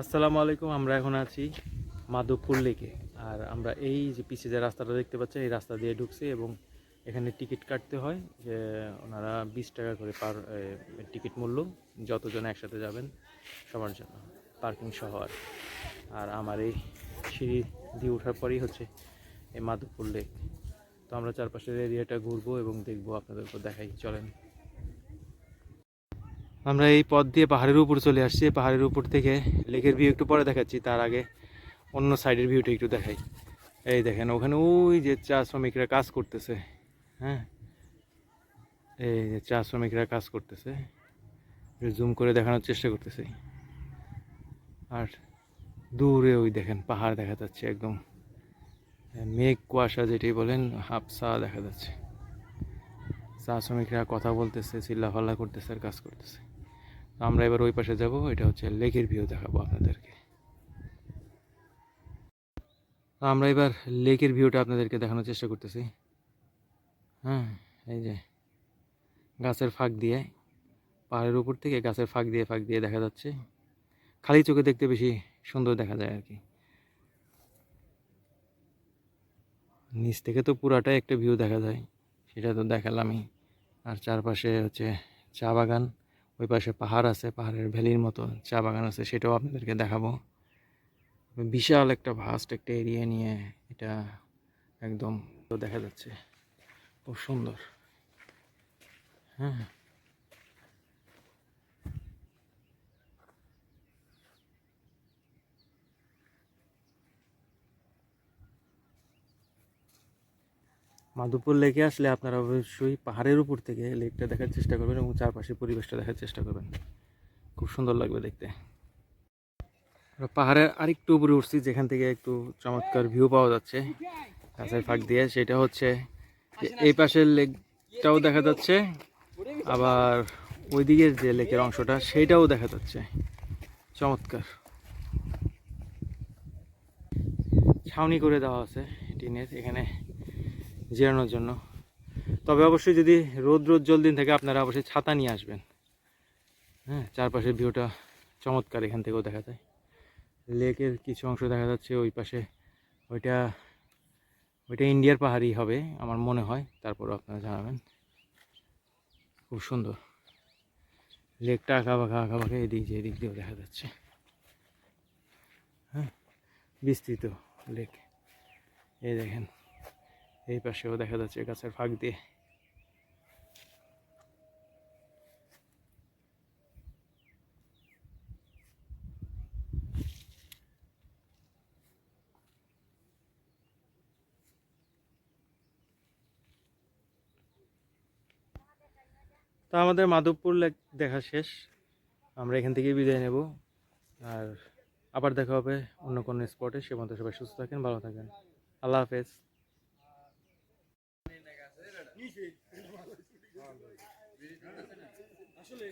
আসসালামু আলাইকুম। আমরা এখন আছি মাধবপুর লেকে। আর আমরা এই যে পিছে যে রাস্তাটা দেখতে পাচ্ছেন এই রাস্তা দিয়ে ঢুকছি এবং এখানে টিকিট কাটতে হয় যে ওনারা 20 টাকা করে পার টিকিট মূল্য, যতজন একসাথে যাবেন সবার জন্য, পার্কিং সহ। আর আমার এই সিঁড়ি দিয়ে ওঠার পরেই হচ্ছে এই মাধবপুর লেক। তো আমরা চারপাশের এরিয়াটা ঘুরবো এবং দেখবো, আপনাদেরকে দেখাই, চলেন। আমরা এই পথ দিয়ে পাহাড়ের উপর চলে আসছি। পাহাড়ের উপর থেকে লেকের ভিউ একটু পরে দেখাচ্ছি, তার আগে অন্য সাইডের ভিউটা একটু দেখাই। এই দেখেন ওখানে ওই যে চা শ্রমিকরা কাজ করতেছে। হ্যাঁ, এই যে চা শ্রমিকরা কাজ করতেছে, জুম করে দেখানোর চেষ্টা করতেছে। আর দূরে ওই দেখেন পাহাড় দেখা যাচ্ছে, একদম মেঘ কুয়াশা যেটাই বলেন, হাফসা দেখা যাচ্ছে। চা শ্রমিকরা কথা বলতেছে, চিল্লাফাল্লা করতেছে আর কাজ করতেছে। আমরা এবার ওই পাশে যাব, এটা হচ্ছে লেকের ভিউ দেখাবো আপনাদেরকে। আমরা এবার লেকের ভিউটা আপনাদেরকে দেখানোর চেষ্টা করতেছি। হ্যাঁ, এই যে গাছের ফাঁক দিয়ে, পাহাড়ের উপর থেকে গাছের ফাঁক দিয়ে দেখা যাচ্ছে। খালি চোখে দেখতে বেশি সুন্দর দেখা যায় আর কি। নিচ থেকে তো পুরাটাই একটা ভিউ দেখা যায়, সেটা তো দেখালামই। আর চারপাশে হচ্ছে চা বাগান, ওই পাশে পাহাড় আছে, পাহাড়ের ভ্যালির মতো চা বাগান আছে, সেটাও আপনাদেরকে দেখাবো। বিশাল একটা ভাস্ট একটা এরিয়া নিয়ে এটা একদম দেখা যাচ্ছে, খুব সুন্দর। হ্যাঁ, মাধবপুর লেকে আসলে আপনারা অবশ্যই পাহাড়ের উপর থেকে লেকটা দেখার চেষ্টা করবেন এবং চারপাশের পরিবেশটা দেখার চেষ্টা করবেন, খুব সুন্দর লাগবে দেখতে। আমরা পাহাড়ের আরেকটু উপরে উঠছি, যেখান থেকে একটু চমৎকার ভিউ পাওয়া যাচ্ছে গাছের ফাঁক দিয়ে। সেটা হচ্ছে যে এই পাশের লেকটাও দেখা যাচ্ছে, আবার ওই দিকের যে লেকের অংশটা সেইটাও দেখা যাচ্ছে। চমৎকার ছাউনি করে দেওয়া আছে টিনের এখানে জিরানোর জন্য। তবে অবশ্যই যদি রোদ দিন থেকে আপনারা অবশ্যই ছাতা নিয়ে আসবেন। হ্যাঁ, চারপাশের ভিউটা চমৎকার, এখান থেকেও দেখা যায়। লেকের কিছু অংশ দেখা যাচ্ছে ওই পাশে, ওইটা ওইটা ইন্ডিয়ার পাহাড়ই হবে আমার মনে হয়, তারপরও আপনারা জানাবেন। খুব সুন্দর লেকটা, আঁকা বাঁকা এদিক দিয়েও দেখা যাচ্ছে। হ্যাঁ, বিস্তৃত লেক। এই দেখেন এই পাশেও দেখা যাচ্ছে গাছের ফাঁক দিয়ে। তো আমাদের মাধবপুর লেক দেখা শেষ, আমরা এখান থেকেই বিদায় নেব। আর আবার দেখা হবে অন্য কোনো স্পটে। সে পর্যন্ত সবাই সুস্থ থাকেন, ভালো থাকেন। আল্লাহ হাফেজ। আসলে